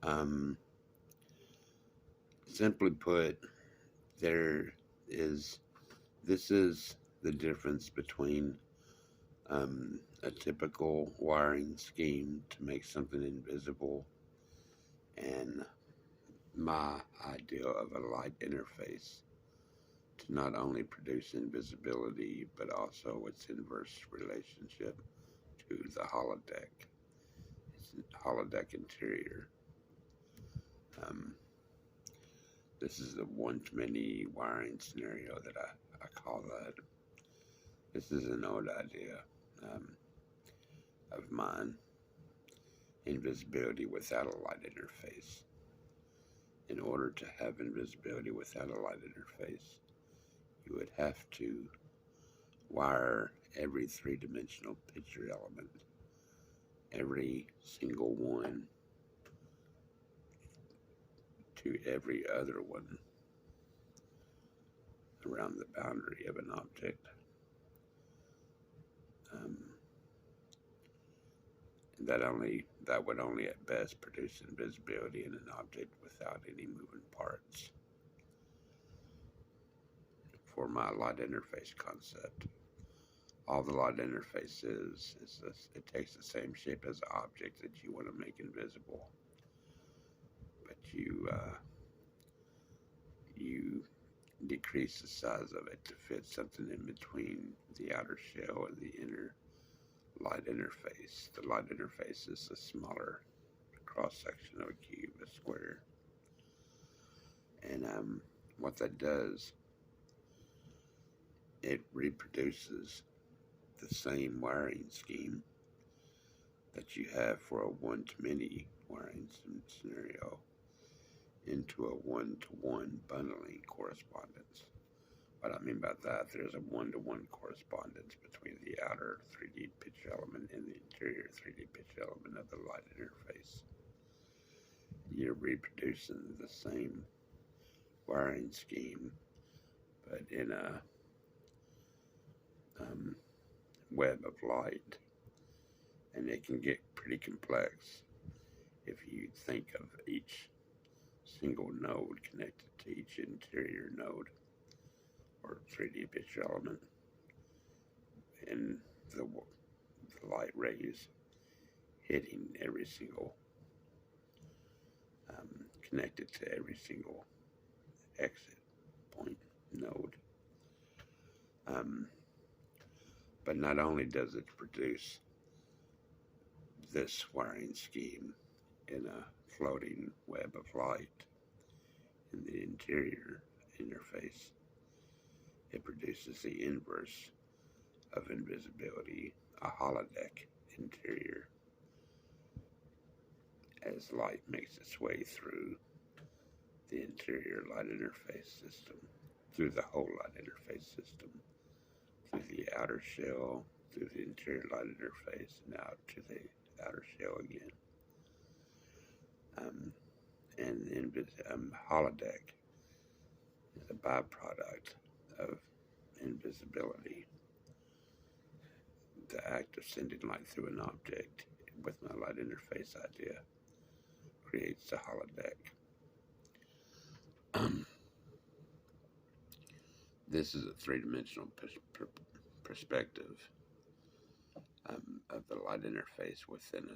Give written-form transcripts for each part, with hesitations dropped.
Um, Simply put, there is this is the difference between a typical wiring scheme to make something invisible and my idea of a light interface to not only produce invisibility but also its inverse relationship to the holodeck. It's a holodeck interior. Um, this is the one-to-many wiring scenario that I call that. This is an old idea um, of mine. Invisibility without a light interface. In order to have invisibility without a light interface, you would have to wire every three-dimensional picture element, every single one, to every other one around the boundary of an object. Um, that would only at best produce invisibility in an object without any moving parts. For my light interface concept, all the light interface is this: it takes the same shape as the object that you want to make invisible, but you decrease the size of it to fit something in between the outer shell and the inner light interface. The light interface is a smaller cross section of a cube, a square. And what that does, it reproduces the same wiring scheme that you have for a one-to-many wiring scenario into a one-to-one bundling correspondence. What I mean by that, there's a one-to-one correspondence between the outer 3D picture element and the interior 3D picture element of the light interface. You're reproducing the same wiring scheme, but in a web of light, and it can get pretty complex if you think of each single node connected to each interior node or 3D picture element, and the light rays hitting every single connected to every single exit point node. But not only does it produce this wiring scheme in a floating web of light in the interior interface, it produces the inverse of invisibility, a holodeck interior, as light makes its way through the interior light interface system, through the whole light interface system, through the outer shell, through the interior light interface, and out to the outer shell again. And holodeck is a byproduct of invisibility. The act of sending light through an object with my light interface idea creates a holodeck. This is a three-dimensional perspective of the light interface within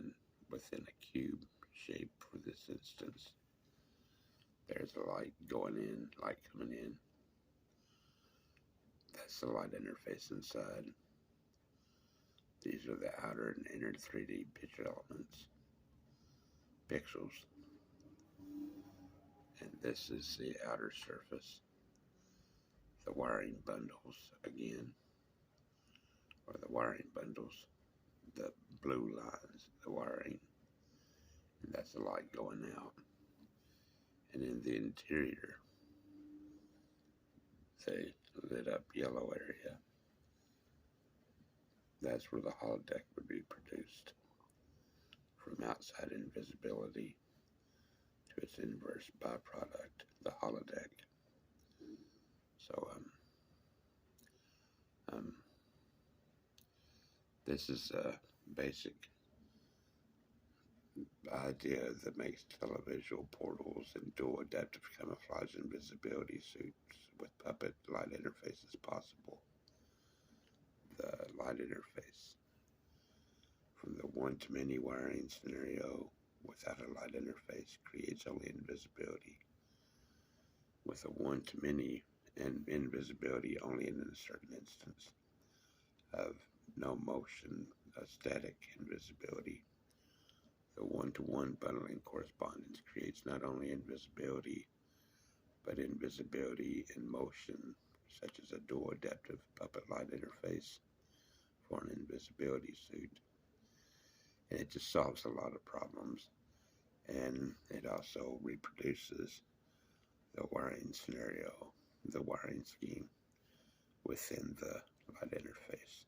a cube shape. For this instance, there's a light going in, light coming in. That's the light interface inside. These are the outer and inner 3D picture elements, pixels. And this is the outer surface, the wiring bundles again, or the wiring bundles, the blue lines, the wiring, and that's the light going out. And in the interior, the lit up yellow area, that's where the holodeck would be produced, from outside invisibility to its inverse byproduct, the holodeck. So this is a basic idea that makes televisual portals and dual adaptive camouflage and visibility suits with puppet light interfaces possible. The light interface. From the one-to-many wiring scenario without a light interface creates only invisibility. With a one-to-many and invisibility only in a certain instance of no motion, a static invisibility. The one-to-one bundling correspondence creates not only invisibility, but invisibility in motion, such as a dual adaptive puppet light interface for an invisibility suit. And it just solves a lot of problems. And it also reproduces the wiring scenario, the wiring scheme within the light interface.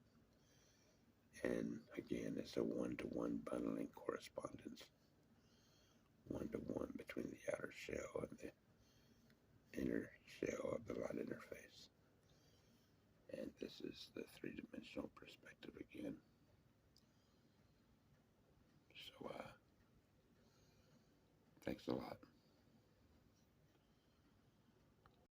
And again, it's a one-to-one bundling correspondence. One-to-one between the outer shell and the inner shell of the light interface. And this is the three-dimensional perspective again. So, thanks a lot.